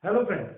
Hello friends,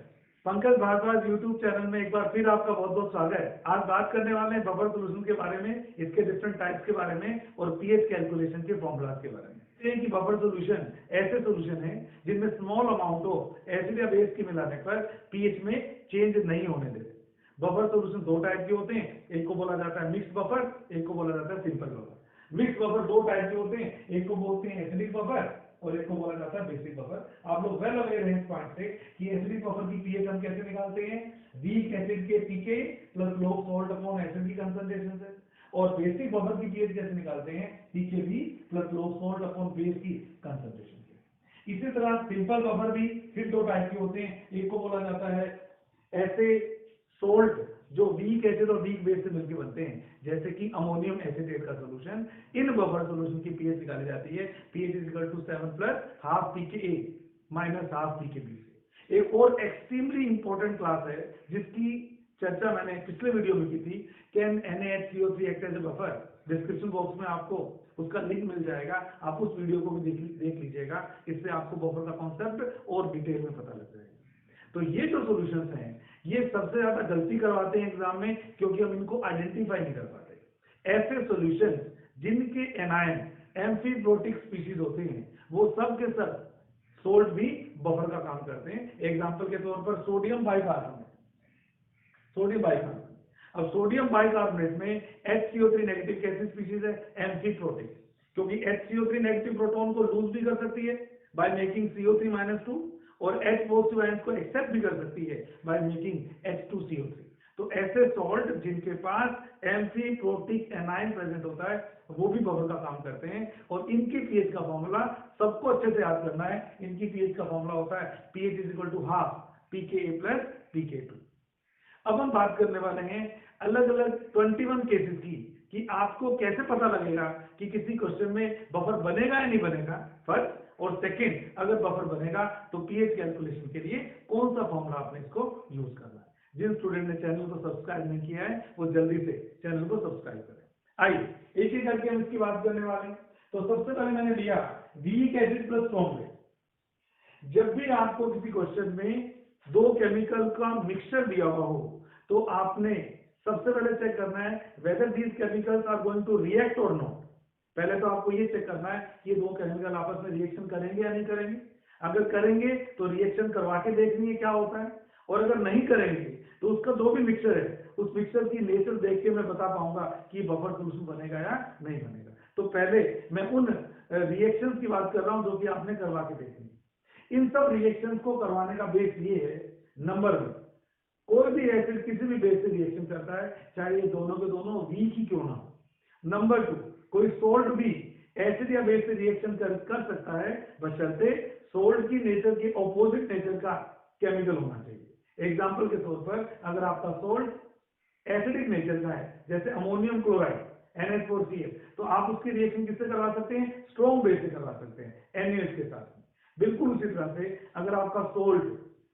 Pankaj Bhardwaj YouTube channel में एक बार फिर आपका बहुत बहुत स्वागत है। आज बात करने वाले हैं बफर सोल्यूशन के बारे में, इसके डिफरेंट टाइप्स के बारे में और पीएच कैलकुलेशन के फॉर्मूलाज के बारे में। कि बफर सोल्यूशन ऐसे सोल्यूशन है जिनमें स्मॉल अमाउंट ऑफ एसिड या बेस के मिलाने पर पीएच में चेंज नहीं होने देते। बफर सोल्यूशन दो टाइप के होते हैं, एक को बोला जाता है मिक्स बफर, एक को बोला जाता है सिंपल बफर। मिक्स बफर दो टाइप के होते हैं, एक को बोलते हैं एसिडिक बफर और एक को बोला जाता है बेसिक बफर। आप लोग वेल अवेयर हैं इस पॉइंट से कि एसिडिक बफर की पीएच हम कैसे निकालते हैं, वीक एसिड के pK plus log salt upon acid की कंसंट्रेशन से, और बेसिक बफर की पीएच कैसे निकालते हैं, pKb plus log salt upon base की कंसंट्रेशन से। इसी तरह सिंपल बफर भी फिर दो टाइप के होते हैं, एक को बोला जाता है ऐसे सोल्ट जो वीक एसिड और वीक बेस से मिलकर बनते हैं, जैसे कि अमोनियम एसिटेट का सॉल्यूशन। इन बफर सॉल्यूशन की पीएच निकाली जाती है, pH is equal to 7 plus half pK minus half pKb से। एक और एक्सट्रीमली इंपॉर्टेंट क्लास है जिसकी चर्चा मैंने पिछले वीडियो में की थी, can NaHCO3 act as a buffer. Description box में आपको उसका लिंक मिल जाएगा, आप उस वीडियो को भी देख लीजिएगा। इससे आपको बफर का कॉन्सेप्ट और डिटेल में पता लग जाएगा। तो ये जो सॉल्यूशंस हैं ये सबसे ज्यादा गलती करवाते हैं एग्जाम में, क्योंकि हम इनको आइडेंटिफाई नहीं कर पाते। ऐसे सॉल्यूशंस जिनके एनायन एम्फीब्रोटिक स्पीशीज होते हैं वो सब के सब सोल्ट भी बफर का काम करते हैं। एग्जांपल के तौर पर सोडियम बाइकार्बोनेट, अब सोडियम बाइकार्बोनेट में HCO3 नेगेटिव कैसी स्पीशीज है, एम्फीब्रोटिक, क्योंकि HCO3 नेगेटिव प्रोटॉन को लूज भी कर सकती है बाय मेकिंग CO3-2 और H पॉजिटिव आयंस को एक्सेप्ट भी कर सकती है बाय मेकिंग H2CO3। तो ऐसे सॉल्ट जिनके पास एम्फीब्रोटिक एनायन प्रेजेंट होता है वो भी बफर का काम करते हैं। और इनकी पीएच का फॉर्मूला सबको अच्छे से याद करना है। इनकी पीएच का फॉर्मूला होता है pH is equal to half pKa plus pK2। अब हम बात करने वाले हैं अलग अलग 21 केसेस की, कि आपको कैसे पता लगेगा कि किसी क्वेश्चन में बफर बनेगा या नहीं बनेगा, फर्स्ट, और सेकंड, अगर बफर बनेगा तो पीएच कैलकुलेशन के लिए कौन सा फॉर्मूला आपने इसको यूज करना है। जिन स्टूडेंट ने चैनल को सब्सक्राइब नहीं किया है वो जल्दी से चैनल को सब्सक्राइब करें। आइए एक एक करके हम इसकी बात करने वाले हैं। तो सबसे पहले मैंने लिया weak acid plus strong base. जब भी आपको किसी क्वेश्चन में दो केमिकल का मिक्सचर दिया हुआ हो तो आपने सबसे पहले चेक करना है whether these chemicals are going to react और नॉट। पहले तो आपको ये चेक करना है कि ये दो केमिकल आपस में रिएक्शन करेंगे या नहीं करेंगे। अगर करेंगे तो रिएक्शन करवा के देखनी है क्या होता है, और अगर नहीं करेंगे तो उसका जो भी मिक्सचर है उस मिक्सचर की नेचर देख के मैं बता पाऊंगा कि बफर सोल्यूशन बनेगा या नहीं बनेगा। तो पहले मैं उन रिएक्शंस की बात कर रहा हूं जो कि आपने करवा के देखनी। इन सब रिएक्शंस को करवाने का बेस ये है, नंबर 1, कोई भी एसिड किसी भी बेस से रिएक्शन करता है चाहे ये दोनों के दोनों वीक ही क्यों ना हो। नंबर 2, कोई सोल्ट भी एसिड या बेस से रिएक्शन कर सकता है बशर्ते सोल्ट की नेचर के ऑपोजिट नेचर का केमिकल होना चाहिए। एग्जांपल के तौर पर अगर आपका सोल्ट एसिडिक नेचर का है जैसे अमोनियम क्लोराइड NH4Cl, तो आप उसकी रिएक्शन किससे करवा सकते हैं, स्ट्रॉन्ग बेस से करवा सकते हैं NaOH के साथ। बिल्कुल उसी तरह से अगर आपका सोल्ट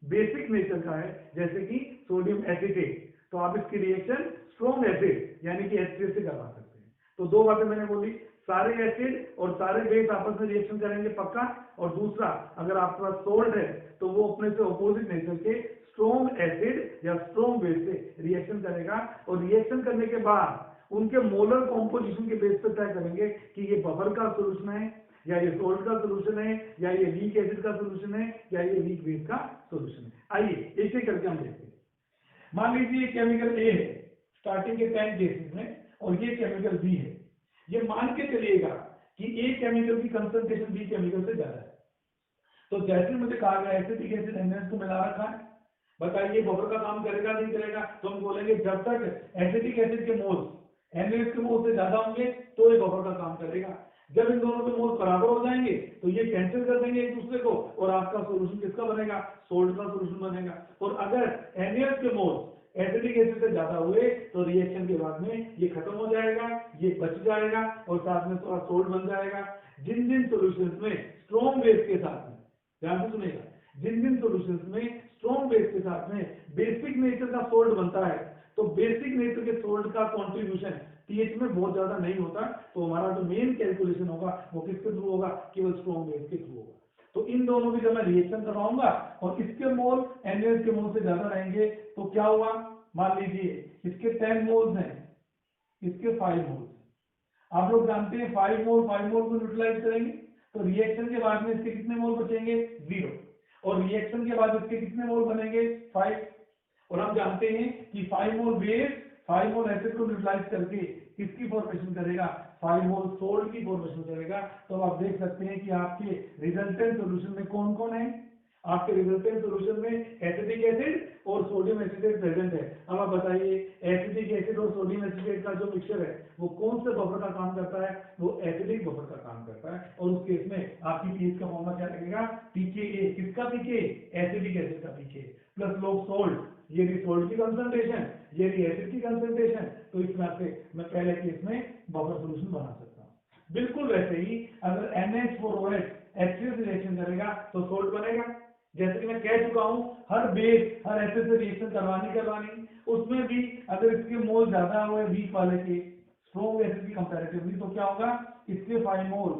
बेसिक नेचर का है जैसे कि सोडियम एसिटेट, तो आप इसकी रिएक्शन स्ट्रॉन्ग एसिड यानी कि H3 से करवा सकते हैं। तो दो बातें मैंने बोली, सारे एसिड और सारे बेस आपस में रिएक्शन करेंगे पक्का, और दूसरा अगर आपके पास सोल्ट है तो वो अपने से ऑपोजिट नेचर के स्ट्रॉन्ग एसिड या स्ट्रॉन्ग बेस से रिएक्शन करेगा, और रिएक्शन करने के बाद उनके मोलर कॉम्पोजिशन के बेस पर तय करेंगे कि ये बफर का सोल्यूशन है या ये सोल्ट का सोल्यूशन है या ये वीक एसिड का सोल्यूशन है या ये वीक बेस का सोल्यूशन है। आइए एक एक करके हम देखते हैं। मान लीजिए केमिकल ए है स्टार्टिंग के 10 केसेस में, और ये केमिकल बी है। ये मान के चलिएगा कि ए केमिकल की कंसंट्रेशन बी केमिकल से ज्यादा है। तो जैसे मुझे कहा गया एसिटिक एसिड NaOH को मिला रखा है, बताइए बफर का काम करेगा नहीं करेगा। तो हम बोलेंगे जब तक एसिटिक एसिड के मोल्स NaOH के मोल्स से ज्यादा होंगे तो ये बफर का काम करेगा। जब इन दोनों के मोल्स बराबर हो जाएंगे तो ये कैंसिल कर देंगे एक दूसरे को, और आपका सोल्यूशन किसका बनेगा, सोल्ट का सोल्यूशन बनेगा। और अगर NaOH के मोल्स एसिटिक एसिड से ज्यादा हुए तो रिएक्शन के बाद में ये खत्म हो जाएगा, ये बच जाएगा और साथ में थोड़ा सोल्ट बन जाएगा। जिन जिन सॉल्यूशंस में स्ट्रॉन्ग बेस के साथ में, ध्यान से सुनेगा, जिन जिन सॉल्यूशंस में स्ट्रॉन्ग बेस के साथ में बेसिक नेचर का सोल्ट बनता है, तो बेसिक नेचर के सोल्ट का कंट्रीब्यूशन पीएच में बहुत ज्यादा नहीं होता। तो हमारा जो मेन कैलकुलेशन होगा वो किसके थ्रू होगा, केवल स्ट्रॉन्ग बेस के थ्रू होगा। तो तो इन दोनों की जब मैं रिएक्शन करवाऊंगा और इसके मोल NaOH के मोल से ज्यादा रहेंगे तो क्या हुआ, मान लीजिए इसके 10 मोल्स हैं, इसके 5 मोल्स। आप लोग जानते हैं 5 मोल को न्यूट्रलाइज करेंगे तो रिएक्शन के बाद में इसके कितने मोल बचेंगे, 0, और रिएक्शन के बाद इसके कितने मोल बनेंगे, 5। और हम जानते हैं कि 5 मोल बेस 5 मोल एसिड को न्यूट्रलाइज करके किसकी फॉर्मेशन करेगा, 5 मोल सोल्ट की फॉर्मेशन करेगा। तो आप देख सकते हैं कि आपके रिजल्टेंट सॉल्यूशन में कौन कौन है, आपके रिजल्टेंट सॉल्यूशन में एसिटिक एसिड और सोडियम एसिटेट प्रेजेंट है। अब आप बताइए एसिटिक एसिड और सोडियम एसिटेट का जो मिक्सचर है वो कौन से बफर का काम करता है, वो एसिडिक बफर का काम करता है। और उस केस में आपकी पीएच का फॉर्मूला क्या लगेगा, pKa, किसका pKa, एसिडिक एसिड का pKa प्लस लोग सोल्ट, ये भी सोल्ट की कंसंट्रेशन, ये भी एसिड की कंसंट्रेशन। तो इस तरह से मैं पहले केस में बफर सॉल्यूशन बना सकता हूँ। बिल्कुल वैसे ही अगर NH4OH H3 से रिएक्शन करेगा तो सोल्ट बनेगा। जैसे कि मैं कह चुका हूं हर बेस हर एसिड से रिएक्शन करवानी, उसमें भी अगर इसके मोल ज्यादा हुए वीक वाले के स्ट्रॉन्ग एसिड की कंपैरेटिवली तो क्या होगा, इसके 5 मोल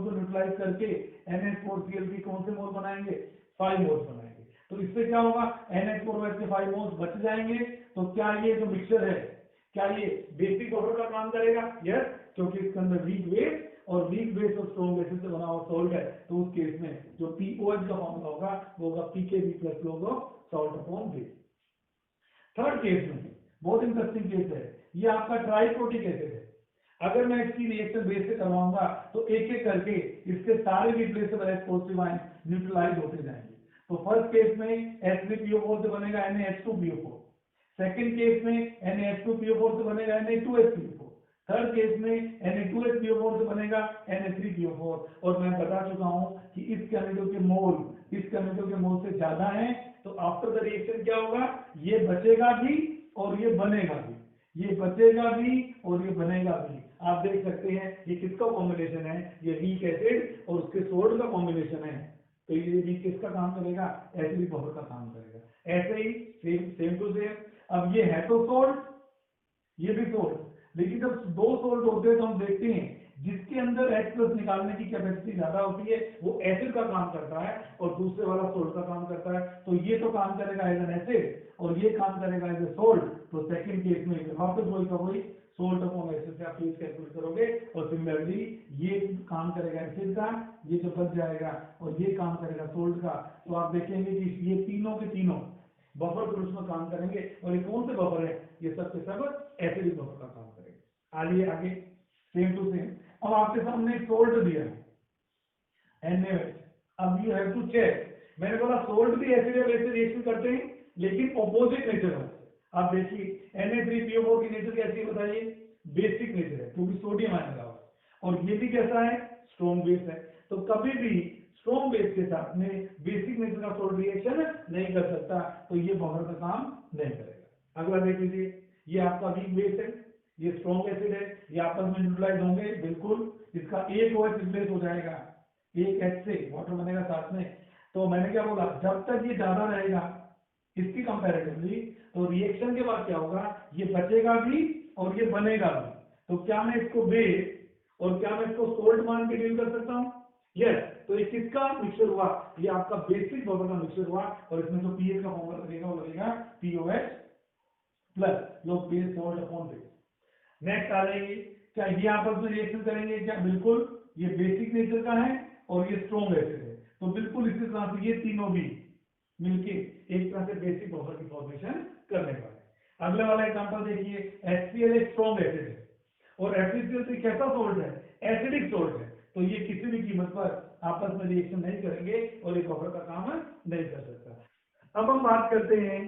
को न्यूट्रलाइज करके NH4Cl की कौन से मोल बनाएंगे, 5 मोल्स बनाएंगे। तो इससे क्या होगा, NH4OH के 5 मोल्स बच जाएंगे। तो क्या ये जो मिक्सचर है क्या ये बेसिक बफर का काम करेगा, यस, क्योंकि इसके अंदर वीक बेस और वीक बेस और स्ट्रॉन्ग बेसिस से बना हुआ सॉल्ट है। तो उस केस में जो POH का फॉर्मूला होगा वो होगा pKb plus log of salt upon base. Third case में बहुत इंटरेस्टिंग केस है, ये आपका ट्राइप्रोटिक एसिड है। अगर मैं इसकी रिएक्शन बेस से करवाऊंगा तो एक एक करके इसके सारे replaceable H positive ion neutralize होते जाएंगे। तो फर्स्ट केस में H3PO4 से बनेगा NaH2PO4, सेकंड केस में Na2PO4 से बनेगा Na2HPO4, थर्ड केस में Na2HPO4 से बनेगा Na3PO4। और मैं बता चुका हूं कि इस केमिकल के मोल से ज्यादा हैं तो आफ्टर द रिएक्शन क्या होगा, ये बचेगा भी और ये बनेगा भी, ये बचेगा भी और ये बनेगा भी। आप देख सकते हैं ये किसका कॉम्बिनेशन है, ये वीक एसिड और उसके सोल्ट का कॉम्बिनेशन है। तो ये भी किसका काम करेगा, एसिडिक बफर का काम करेगा। ऐसे ही सेम टू सेम, अब ये है तो सोल्ट, ये भी सोल्ट, लेकिन जब दो सोल्ट होते हैं तो हम देखते हैं जिसके अंदर H+ निकालने की कैपेसिटी ज्यादा होती है वो एसिड का काम करता है और दूसरे वाला सोल्ट का काम करता है। तो ये तो काम करेगा एज एन एसिड और ये काम करेगा एज ए सोल्ट। तो सेकंड केस में वापस वही सोल्ट अपॉन एसिड से आप पीएच कैलकुलेट करोगे और सिमिलरली ये काम करेगा एसिड का, ये जो बच जाएगा, और ये काम करेगा सोल्ट का। तो आप देखेंगे कि ये तीनों के तीनों बफर सॉल्यूशन में काम करेंगे। और ये कौन से बफर है, ये सब के सब एसिडिक बफर का काम करेंगे। आइए आगे सेम टू सेम, अब आपके सामने एक सोल्ट दिया है NaOH। अब यू हैव टू चेक, मैंने बोला सोल्ट भी एसिड और बेस रिएक्शन करते हैं लेकिन ऑपोजिट नेचर है। आप देखिए Na3PO4 की नेचर कैसी है बताइए, बेसिक नेचर है क्योंकि सोडियम आयन लगा हुआ है, और ये भी कैसा है, स्ट्रॉन्ग बेस है। तो कभी भी स्ट्रॉन्ग बेस के साथ में बेसिक नेचर का सोल्ट रिएक्शन नहीं कर सकता, तो ये बफर का काम नहीं करेगा। अगला देख लीजिए, ये आपका वीक बेस है, ये स्ट्रॉन्ग एसिड है, ये आपस में न्यूट्रलाइज होंगे, बिल्कुल इसका एक OH रिप्लेस हो जाएगा, एक H से वाटर बनेगा साथ में। तो मैंने क्या बोला, जब तक ये ज्यादा रहेगा इसकी कंपैरेटिवली तो रिएक्शन के बाद क्या होगा, ये बचेगा भी और ये बनेगा भी। तो क्या मैं इसको बेस और क्या मैं इसको सोल्ट मान के डील कर सकता हूँ, यस। तो ये किसका मिक्सचर हुआ, ये आपका बेसिक बफर का मिक्सचर हुआ, और इसमें जो पीएच का फॉर्मूला लगेगा वो लगेगा POH plus log base salt upon base. Next आ जाएगी, क्या ये आपस में रिएक्शन करेंगे, क्या बिल्कुल, ये बेसिक नेचर का है और ये स्ट्रॉन्ग एसिड है, तो बिल्कुल इसी तरह से ये तीनों भी मिलके एक तरह से बेसिक बफर की फॉर्मेशन करने वाले। अगले वाला एग्जांपल देखिए, HCl एक स्ट्रॉन्ग एसिड है और FeCl3 कैसा सोल्ट है, एसिडिक सोल्ट है। तो ये किसी भी कीमत पर आपस में रिएक्शन नहीं करेंगे और एक बफर का काम नहीं कर सकता। अब हम बात करते हैं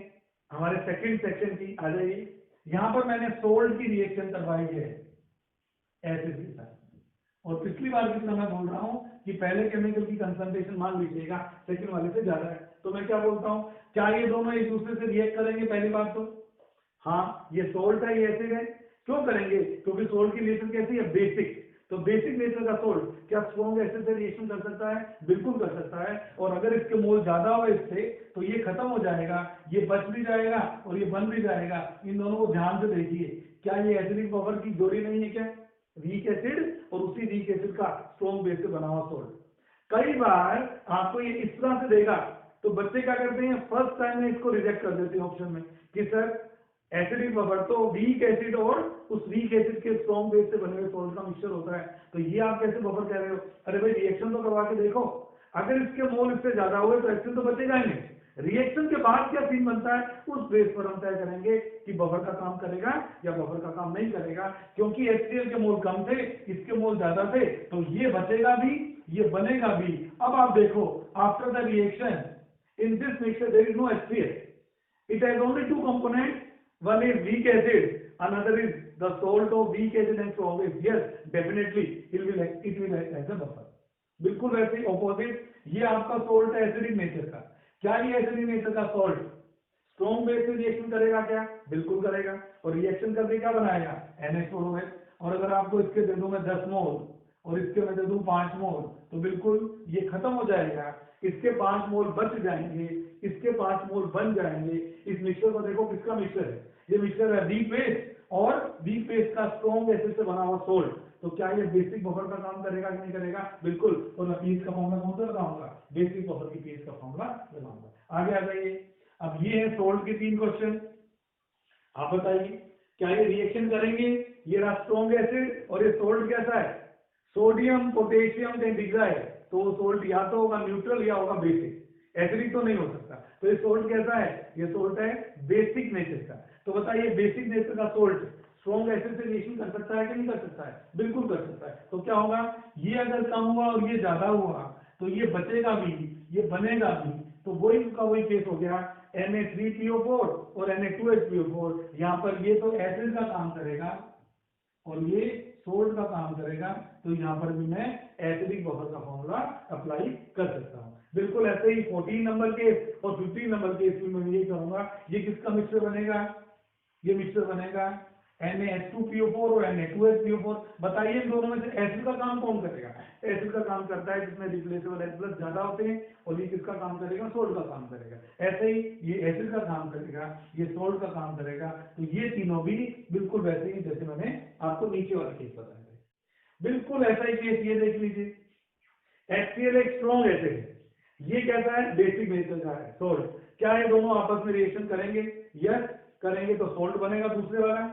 हमारे सेकंड सेक्शन की, आ जाइए। यहाँ पर मैंने सोल्ट की रिएक्शन करवाई है एसिड के साथ, और पिछली बार की तरह मैं बोल रहा हूँ कि पहले केमिकल की कंसंट्रेशन मान लीजिएगा सेकंड वाले से ज्यादा है, तो मैं क्या बोलता हूँ, क्या ये दोनों एक दूसरे से रिएक्ट करेंगे, पहली बात तो हाँ, ये सोल्ट है ये एसिड है, क्यों करेंगे, क्योंकि सोल्ट की रिएक्शन कैसी है, बेसिक। तो बेसिक नेचर का सोल्ट क्या स्ट्रॉन्ग एसिड से रिएक्शन कर सकता है, बिल्कुल कर सकता है। और अगर इसके मोल ज्यादा हो इससे तो ये खत्म हो जाएगा, ये बच भी जाएगा और ये बन भी जाएगा। इन दोनों को ध्यान से देखिए, क्या ये एसिडिक बफर की जोड़ी नहीं है क्या, वीक एसिड और उसी वीक एसिड का स्ट्रॉन्ग बेस से बना हुआ सोल्ट। कई बार आपको ये इस तरह से देगा तो बच्चे क्या करते हैं, फर्स्ट टाइम में इसको रिजेक्ट कर देते हैं ऑप्शन में कि सर एसिडिक बफर तो वीक एसिड और उस वीक एसिड के स्ट्रॉन्ग बेस से बने हुए सॉल्ट का मिक्सचर होता है, तो ये आप कैसे बफर कह रहे हो? अरे भाई रिएक्शन तो करवा के देखो, अगर इसके मोल इससे ज्यादा हुए तो एक्शन तो बचेगा ही नहीं। रिएक्शन के बाद क्या सीन बनता है उस बेस पर हम तय करेंगे कि बफर का काम करेगा या बफर का काम नहीं करेगा। क्योंकि HCl के मोल कम थे, इसके मोल ज्यादा थे, तो ये बचेगा भी, ये बनेगा भी। अब आप देखो, after the reaction in this mixture there is no HCl, it has only two components, one is weak acid, another is the salt of weak acid and strong base. Yes, definitely it will act as a buffer. बिल्कुल वैसे ही opposite, ये आपका salt है acidic nature का। क्या ये acidic nature का salt strong base से रिएक्शन करेगा क्या? बिल्कुल करेगा, और रिएक्शन करके क्या बनाएगा? NH4OH। और अगर आपको इसके दे दूं मैं 10 मोल और इसके मैं दे दूं 5 मोल, तो बिल्कुल ये खत्म हो जाएगा, इसके 5 मोल बच जाएंगे, इसके 5 मोल बन जाएंगे। इस मिक्सचर को देखो, किसका मिक्सचर है? ये मिक्सचर है वीक बेस और वीक बेस का स्ट्रॉन्ग एसिड से बना हुआ सोल्ट। तो क्या ये बेसिक बफर का काम करेगा कि नहीं करेगा? बिल्कुल। और मैं पीएच का फॉर्मूला कौन सा लगाऊंगा? बेसिक बफर की पीएच का फॉर्मूला लगाऊंगा। आगे आ जाइए, अब ये है सोल्ट के 3 क्वेश्चन। आप बताइए क्या ये रिएक्शन करेंगे? ये रहा स्ट्रॉन्ग एसिड और ये सोल्ट कैसा है? सोडियम पोटेशियम टेट्राहाइड्राइड, तो सोल्ट या तो होगा न्यूट्रल या होगा बेसिक, एसिडिक तो नहीं हो सकता। तो ये सोल्ट कैसा है? ये सोल्ट है बेसिक नेचर का। तो बताइए बेसिक नेचर का सोल्ट स्ट्रॉन्ग एसिड से रिएक्शन कर सकता है कि नहीं कर सकता है? बिल्कुल कर सकता है। तो क्या होगा, ये अगर कम हुआ और ये ज्यादा हुआ तो ये बचेगा भी, ये बनेगा भी। तो वही का वही केस हो गया, Na3PO4 और Na2HPO4। यहाँ पर ये तो एसिड का काम करेगा और ये सोल्ट का काम करेगा, तो यहाँ पर भी मैं एसिडिक बफर का फॉर्मूला अप्लाई कर सकता हूँ। बिल्कुल ऐसे ही 14 नंबर केस और 15 नंबर केस में मैं ये करूंगा, ये किसका मिक्सचर बनेगा? ये मिक्सचर बनेगा Na2PO4 और Na2HPO4। बताइए इन दोनों में से एसिड का काम कौन करेगा? एसिड का काम करता है जिसमें रिप्लेसेबल H+ ज्यादा होते हैं, और ये किसका काम करेगा? सोल्ट का काम करेगा। ऐसे ही ये एसिड का काम करेगा, ये सोल्ट का काम करेगा। तो ये तीनों भी बिल्कुल वैसे ही जैसे मैंने आपको नीचे वाला केस बताया था, बिल्कुल ऐसा ही केस ये देख लीजिए। HCl एक स्ट्रॉन्ग एसिड है, ये कैसा है? बेसिक नेचर का है, सोल्ट। क्या ये दोनों आपस में रिएक्शन करेंगे? यस करेंगे, तो सोल्ट बनेगा दूसरे वाला।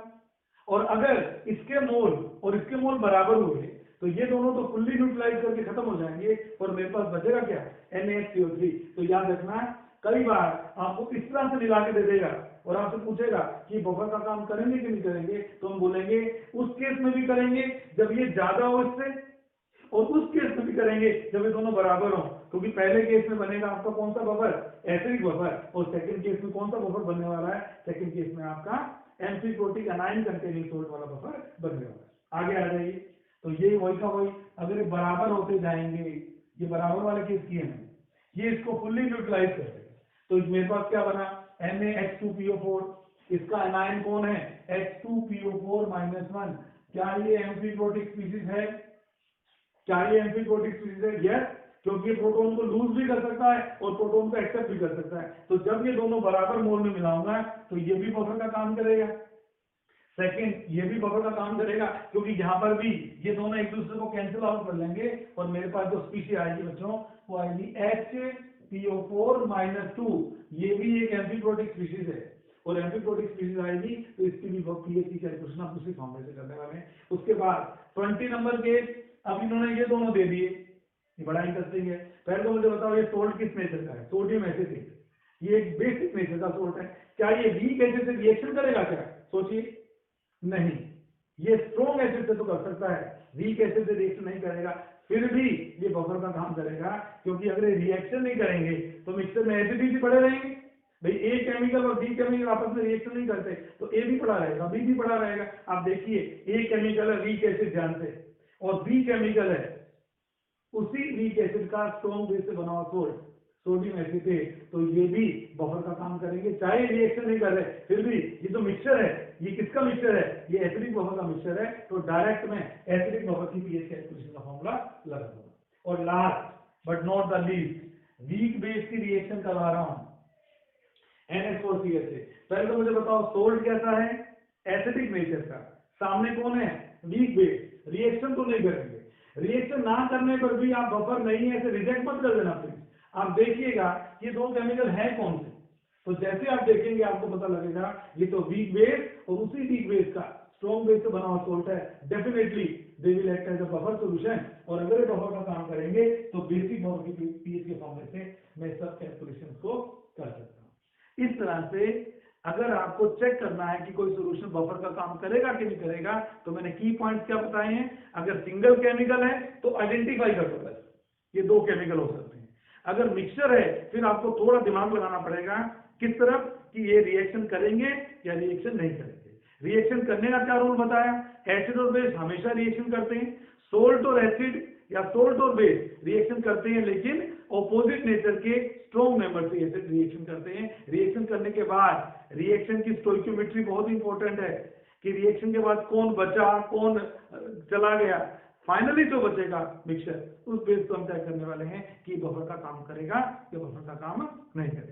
और अगर इसके मोल और इसके मोल बराबर हुए तो ये दोनों तो फुल्ली न्यूट्रलाइज करके खत्म हो जाएंगे, और मेरे पास बचेगा क्या? NaHCO3। तो याद रखना, कई बार आपको इस तरह से मिला के दे देगा और आपसे पूछेगा कि बफर का काम करेंगे कि नहीं करेंगे, तो हम बोलेंगे उस केस में भी करेंगे जब ये ज्यादा हो इससे, और उस केस में भी करेंगे जब ये दोनों बराबर हो। क्योंकि पहले केस में बनेगा आपका कौन सा बफर? Acidic buffer. और सेकंड केस में कौन सा बफर बनने वाला है? सेकंड केस में आपका एम्फीप्रोटिक अनायन कंटेनिंग सोल्ट वाला बफर बनने वाला है। आगे आ जाइए, तो ये वही का वही, अगर ये बराबर होते जाएंगे, ये बराबर वाले केस किए हैं, ये इसको फुल्ली न्यूट्रलाइज कर देगा। तो मेरे पास क्या बना? NaH2PO4, इसका अनायन कौन है? H2PO4-1। क्या ये एम्फीप्रोटिक स्पीशीज है? क्या ये एम्फीप्रोटिक स्पीशीज है? यस, क्योंकि ये प्रोटॉन को लूज भी कर सकता है और प्रोटॉन को एक्सेप्ट भी कर सकता है। तो जब ये दोनों बराबर मोल में मिलाऊंगा तो ये भी बफर का काम करेगा, सेकंड ये भी बफर का काम करेगा, क्योंकि यहाँ पर भी ये दोनों एक दूसरे को कैंसिल आउट कर लेंगे, और मेरे पास जो स्पीशीज आएगी बच्चों वो आएगी HPO4-2। ये भी एक एम्फीप्रोटिक स्पीशीज है, और एम्फीप्रोटिक स्पीशीज आएगी तो इसकी भी पीएच की कैलकुलेशन आप उसी फॉर्मूले से करने वाले हैं। उसके बाद 20 नंबर के, अब इन्होंने ये दोनों दे दिए, ये बड़ा इंटरेस्टिंग है। पहले तो मुझे बताओ ये सोल्ट किस नेचर का है? सोडियम एसिटेट, ये एक बेसिक नेचर का सोल्ट है। क्या ये वीक एसिड से रिएक्शन करेगा क्या? सोचिए, नहीं। ये स्ट्रॉन्ग एसिड से तो कर सकता है, वीक एसिड से रिएक्शन नहीं करेगा। फिर भी ये बफर का काम करेगा, क्योंकि अगर रिएक्शन नहीं करेंगे तो मिक्सचर में एसिडिटी पड़े रहेंगे। भाई ए केमिकल और बी केमिकल आपस में रिएक्शन नहीं करते, तो ए भी पड़ा रहेगा, बी भी पड़ा रहेगा। आप देखिए, ए केमिकल है वीक एसिड ध्यान से, और बी केमिकल है उसी वीक एसिड का स्ट्रॉन्ग बेस से बना हुआ सोल्ट, सोडियम एसिटेट। तो ये भी बफर का काम करेंगे, चाहे रिएक्शन नहीं कर रहे, फिर भी ये जो मिक्सचर है ये किसका मिक्सचर है? ये एसिडिक बफर का मिक्सचर है। तो डायरेक्ट में एसिडिक बफर की पीएच कैलकुलेशन का फॉर्मूला लगा दूंगा। और last but not the least, weak base की रिएक्शन करवा रहा हूं NH4CH से। पहले तो मुझे बताओ सोल्ट कैसा है? एसिडिक नेचर का। सामने कौन है? Weak base. रिएक्शन तो नहीं करेंगे, रिएक्शन ना करने पर भी आप बफर नहीं है ऐसे रिजेक्ट मत कर देना प्लीज। आप देखिएगा ये दो केमिकल है कौन से, तो जैसे आप देखेंगे आपको पता लगेगा ये तो वीक बेस और उसी वीक बेस का स्ट्रॉन्ग बेस से बना हुआ सोल्ट है, definitely they will act as a buffer solution. और अगर ये बफर का काम करेंगे तो बेसिक फॉर्म की पीएच के फॉर्मूले से मैं सब कैलकुलेशन को कर सकता हूँ। इस तरह से अगर आपको चेक करना है कि कोई सॉल्यूशन बफर का काम करेगा कि नहीं करेगा, तो मैंने की पॉइंट्स क्या बताए हैं। अगर सिंगल केमिकल है तो आइडेंटिफाई कर दो बस, ये दो केमिकल हो सकते हैं। अगर मिक्सचर है फिर आपको थोड़ा दिमाग लगाना पड़ेगा किस तरफ कि ये रिएक्शन करेंगे या रिएक्शन नहीं करेंगे। रिएक्शन करने का क्या रोल बताया, एसिड और बेस हमेशा रिएक्शन करते हैं, सोल्ट और एसिड या सोल्ट और बेस रिएक्शन करते हैं, लेकिन ऑपोजिट नेचर के स्ट्रॉन्ग मेंबर से एसिड रिएक्शन करते हैं। रिएक्शन करने के बाद रिएक्शन की स्टोइकियोमेट्री बहुत इंपॉर्टेंट है कि रिएक्शन के बाद कौन बचा कौन चला गया, फाइनली जो बचेगा मिक्सचर उस बेस को हम तय करने वाले हैं कि बफर का काम करेगा या बफर का काम नहीं करेगा।